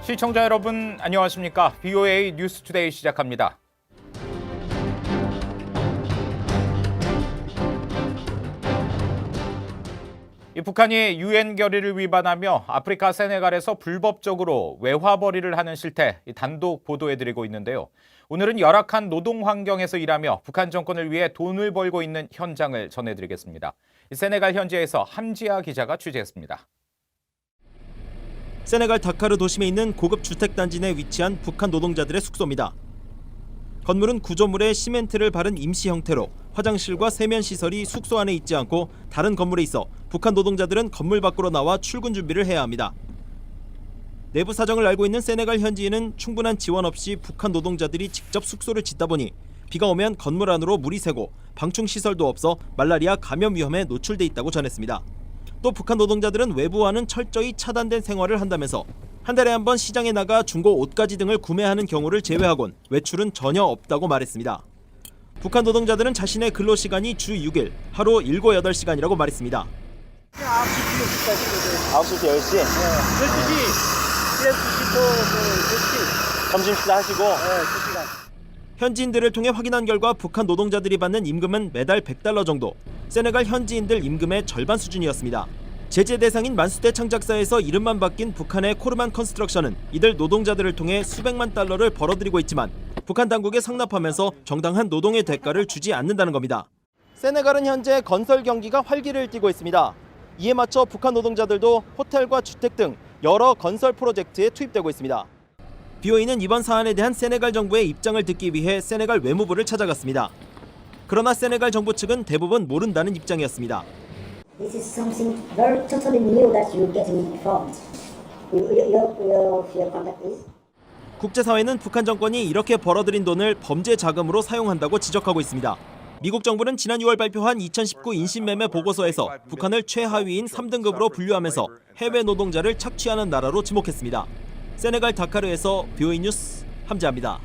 시청자 여러분 안녕하십니까? BOA 뉴스투데이 시작합니다. 북한이 유엔 결의를 위반하며 아프리카 세네갈에서 불법적으로 외화벌이를 하는 실태 단독 보도해드리고 있는데요. 오늘은 열악한 노동 환경에서 일하며 북한 정권을 위해 돈을 벌고 있는 현장을 전해드리겠습니다. 세네갈 현지에서 함지아 기자가 취재했습니다. 세네갈 다카르 도심에 있는 고급 주택단지 내 위치한 북한 노동자들의 숙소입니다. 건물은 구조물에 시멘트를 바른 임시 형태로 화장실과 세면시설이 숙소 안에 있지 않고 다른 건물에 있어 북한 노동자들은 건물 밖으로 나와 출근 준비를 해야 합니다. 내부 사정을 알고 있는 세네갈 현지인은 충분한 지원 없이 북한 노동자들이 직접 숙소를 짓다 보니 비가 오면 건물 안으로 물이 새고 방충시설도 없어 말라리아 감염 위험에 노출돼 있다고 전했습니다. 또 북한 노동자들은 외부와는 철저히 차단된 생활을 한다면서 한 달에 한 번 시장에 나가 중고 옷가지 등을 구매하는 경우를 제외하곤 외출은 전혀 없다고 말했습니다. 북한 노동자들은 자신의 근로시간이 주 6일, 하루 7, 8시간이라고 말했습니다. 9시부터 10시? 네. 12시부터 10시. 점심 식사하시고? 네, 2시간. 현지인들을 통해 확인한 결과 북한 노동자들이 받는 임금은 매달 $100 정도, 세네갈 현지인들 임금의 절반 수준이었습니다. 제재 대상인 만수대 창작사에서 이름만 바뀐 북한의 코르만 컨스트럭션은 이들 노동자들을 통해 수백만 달러를 벌어들이고 있지만 북한 당국에 상납하면서 정당한 노동의 대가를 주지 않는다는 겁니다. 세네갈은 현재 건설 경기가 활기를 띠고 있습니다. 이에 맞춰 북한 노동자들도 호텔과 주택 등 여러 건설 프로젝트에 투입되고 있습니다. BOA는 이번 사안에 대한 세네갈 정부의 입장을 듣기 위해 세네갈 외무부를 찾아갔습니다. 그러나 세네갈 정부 측은 대부분 모른다는 입장이었습니다. This is something very totally new that you're getting informed. Your contact is? 국제사회는 북한 정권이 이렇게 벌어들인 돈을 범죄 자금으로 사용한다고 지적하고 있습니다. 미국 정부는 지난 6월 발표한 2019 인신매매 보고서에서 북한을 최하위인 3등급으로 분류하면서 해외 노동자를 착취하는 나라로 지목했습니다. 세네갈 다카르에서 BOA 뉴스 함지아입니다.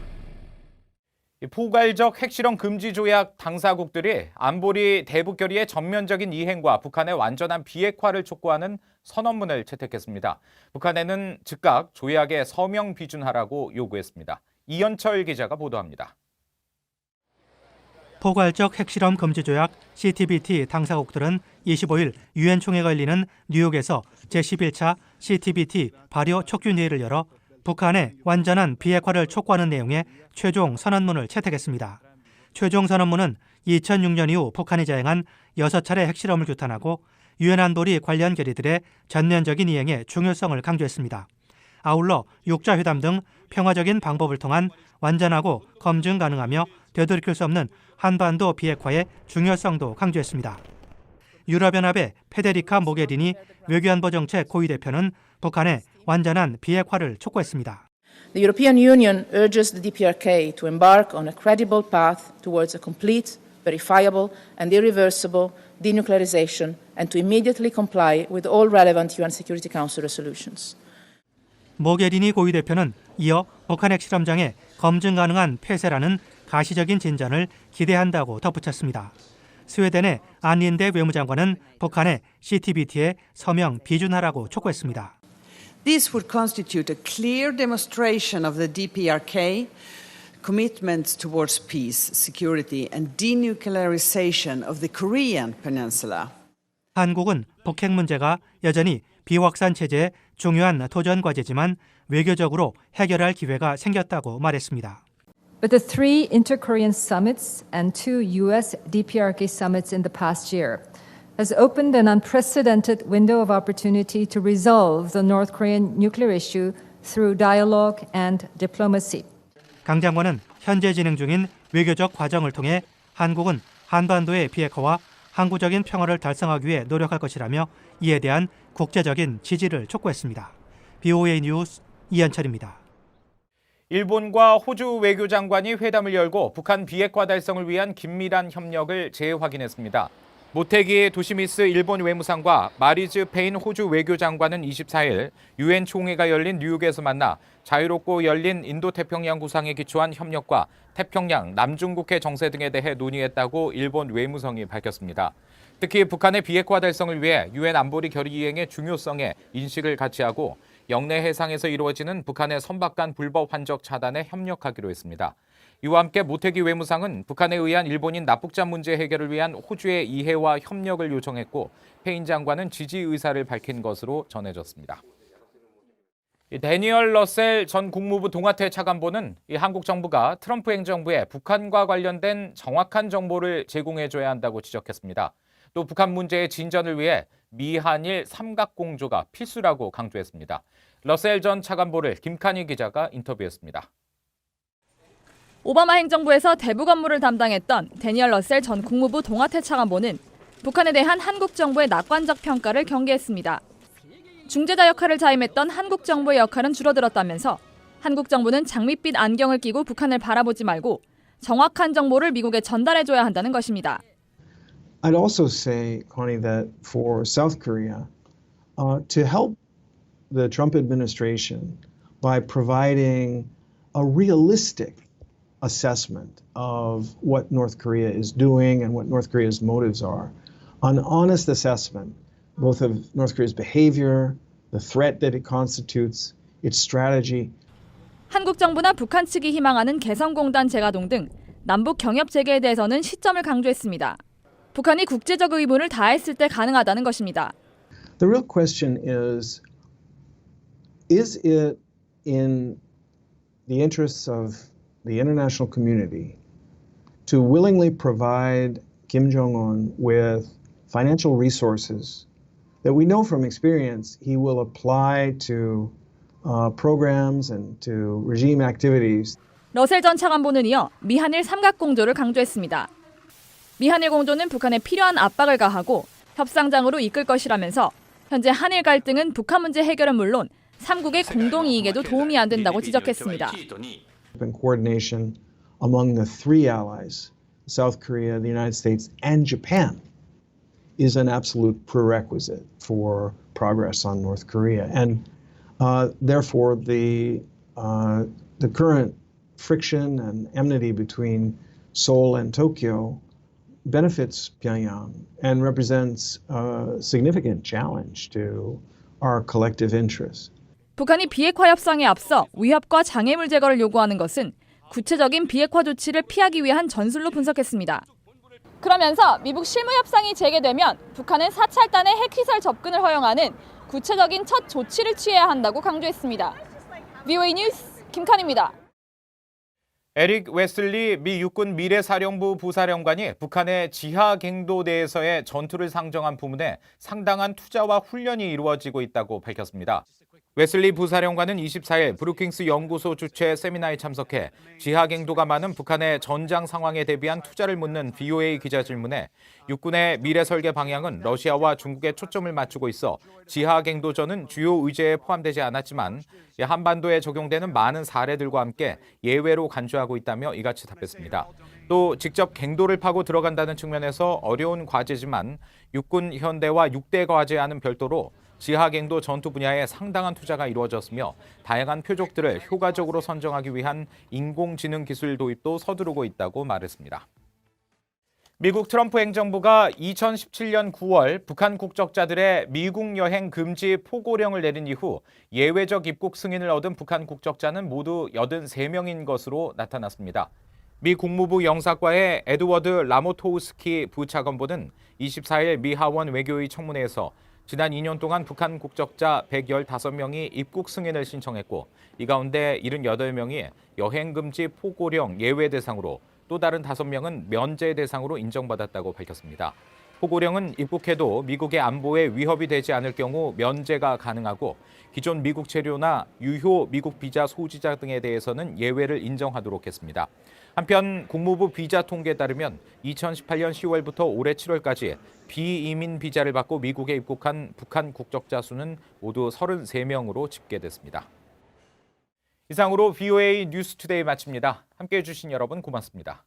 포괄적 핵실험 금지 조약 당사국들이 안보리 대북 결의의 전면적인 이행과 북한의 완전한 비핵화를 촉구하는 선언문을 채택했습니다. 북한에는 즉각 조약에 서명 비준하라고 요구했습니다. 이현철 기자가 보도합니다. 포괄적 핵실험 금지 조약 CTBT 당사국들은 25일 유엔 총회가 열리는 뉴욕에서 제11차 CTBT 발효 촉균회의를 열어 북한의 완전한 비핵화를 촉구하는 내용의 최종 선언문을 채택했습니다. 최종 선언문은 2006년 이후 북한이 자행한 6차례 핵실험을 규탄하고 유엔 안보리 관련 결의들의 전면적인 이행의 중요성을 강조했습니다. 아울러 육자회담 등 평화적인 방법을 통한 완전하고 검증 가능하며 되돌이킬 수 없는 한반도 비핵화의 중요성도 강조했습니다. 유럽연합의 페데리카 모게리니 외교안보정책 고위대표는 북한의 완전한 비핵화를 촉구했습니다. The European Union urges the DPRK to embark on a credible path towards a complete, verifiable and irreversible denuclearization and to immediately comply with all relevant UN Security Council resolutions. 모게리니 고위대표는 이어 북한 핵실험장의 검증 가능한 폐쇄라는 가시적인 진전을 기대한다고 덧붙였습니다. 스웨덴의 안린데 외무장관은 북한의 CTBT에 서명 비준하라고 촉구했습니다. This would constitute a clear demonstration of the DPRK commitment towards peace, security and denuclearization of the Korean peninsula. 한국은 북핵 문제가 여전히 비확산 체제의 중요한 도전 과제지만 외교적으로 해결할 기회가 생겼다고 말했습니다. But the 3 inter-Korean summits and 2 U.S. DPRK summits in the past year has opened an unprecedented window of opportunity to resolve the North Korean nuclear issue through dialogue and diplomacy. 강 장관은 현재 진행 중인 외교적 과정을 통해 한국은 한반도의 비핵화와 항구적인 평화를 달성하기 위해 노력할 것이라며 이에 대한 국제적인 지지를 촉구했습니다. BOA 뉴스 이현철입니다. 일본과 호주 외교장관이 회담을 열고 북한 비핵화 달성을 위한 긴밀한 협력을 재확인했습니다. 모테기 도시미스 일본 외무상과 마리즈 페인 호주 외교장관은 24일 유엔 총회가 열린 뉴욕에서 만나 자유롭고 열린 인도태평양 구상에 기초한 협력과 태평양, 남중국해 정세 등에 대해 논의했다고 일본 외무성이 밝혔습니다. 특히 북한의 비핵화 달성을 위해 유엔 안보리 결의 이행의 중요성에 인식을 같이 하고 영내 해상에서 이루어지는 북한의 선박 간 불법 환적 차단에 협력하기로 했습니다. 이와 함께 모태기 외무상은 북한에 의한 일본인 납북자 문제 해결을 위한 호주의 이해와 협력을 요청했고 페인 장관은 지지 의사를 밝힌 것으로 전해졌습니다. 데니얼 러셀 전 국무부 동아태 차관보는 한국 정부가 트럼프 행정부에 북한과 관련된 정확한 정보를 제공해줘야 한다고 지적했습니다. 또 북한 문제의 진전을 위해 미한일 삼각공조가 필수라고 강조했습니다. 러셀 전 차관보를 김칸희 기자가 인터뷰했습니다. 오바마 행정부에서 대북 업무를 담당했던 데니얼 러셀 전 국무부 동아태 차관보는 북한에 대한 한국 정부의 낙관적 평가를 경계했습니다. 중재자 역할을 자임했던 한국 정부의 역할은 줄어들었다면서 한국 정부는 장밋빛 안경을 끼고 북한을 바라보지 말고 정확한 정보를 미국에 전달해줘야 한다는 것입니다. I'd also say, Connie, that for South Korea, to help the Trump administration by providing a realistic assessment of what North Korea is doing and what North Korea's motives are, an honest assessment both of North Korea's behavior, the threat that it constitutes, its strategy. 한국 정부나 북한 측이 희망하는 개성공단 재가동 등 남북 경협 재개에 대해서는 시점을 강조했습니다. 북한이 국제적 의무를 다했을 때 가능하다는 것입니다. The real question is it in the interests of the international community to willingly provide Kim Jong-un with financial resources that we know from experience he will apply to programs and to regime activities. 러셀 전 차관보는 이어 미한일 삼각공조를 강조했습니다. 미한일 공조는 북한에 필요한 압박을 가하고 협상장으로 이끌 것이라면서 현재 한일 갈등은 북한 문제 해결은 물론 3국의 공동 이익에도 도움이 안 된다고 지적했습니다. Coordination among the three allies, South Korea, the United States, and Japan, is an absolute prerequisite for progress on North Korea, and therefore the current friction and enmity between Seoul and Tokyo benefits Pyongyang and represents a significant challenge to our collective interests. 북한이 비핵화 협상에 앞서 위협과 장애물 제거를 요구하는 것은 구체적인 비핵화 조치를 피하기 위한 전술로 분석했습니다. 그러면서 미북 실무 협상이 재개되면 북한은 사찰단의 핵시설 접근을 허용하는 구체적인 첫 조치를 취해야 한다고 강조했습니다. VOA 뉴스 김칸입니다. 에릭 웨슬리 미 육군 미래사령부 부사령관이 북한의 지하갱도 내에서의 전투를 상정한 부문에 상당한 투자와 훈련이 이루어지고 있다고 밝혔습니다. 웨슬리 부사령관은 24일 브루킹스 연구소 주최 세미나에 참석해 지하갱도가 많은 북한의 전장 상황에 대비한 투자를 묻는 VOA 기자 질문에 육군의 미래 설계 방향은 러시아와 중국에 초점을 맞추고 있어 지하갱도전은 주요 의제에 포함되지 않았지만 한반도에 적용되는 많은 사례들과 함께 예외로 간주하고 있다며 이같이 답했습니다. 또 직접 갱도를 파고 들어간다는 측면에서 어려운 과제지만 육군 현대와 6대 과제와는 별도로 지하갱도 전투 분야에 상당한 투자가 이루어졌으며 다양한 표적들을 효과적으로 선정하기 위한 인공지능 기술 도입도 서두르고 있다고 말했습니다. 미국 트럼프 행정부가 2017년 9월 북한 국적자들의 미국 여행 금지 포고령을 내린 이후 예외적 입국 승인을 얻은 북한 국적자는 모두 83명인 것으로 나타났습니다. 미 국무부 영사과의 에드워드 라모토우스키 부차관보는 24일 미 하원 외교위 청문회에서 지난 2년 동안 북한 국적자 115명이 입국 승인을 신청했고 이 가운데 78명이 여행금지 포고령 예외 대상으로 또 다른 5명은 면제 대상으로 인정받았다고 밝혔습니다. 포고령은 입국해도 미국의 안보에 위협이 되지 않을 경우 면제가 가능하고 기존 미국 체류나 유효 미국 비자 소지자 등에 대해서는 예외를 인정하도록 했습니다. 한편 국무부 비자 통계에 따르면 2018년 10월부터 올해 7월까지 비이민 비자를 받고 미국에 입국한 북한 국적자 수는 모두 33명으로 집계됐습니다. 이상으로 VOA 뉴스투데이 마칩니다. 함께해 주신 여러분 고맙습니다.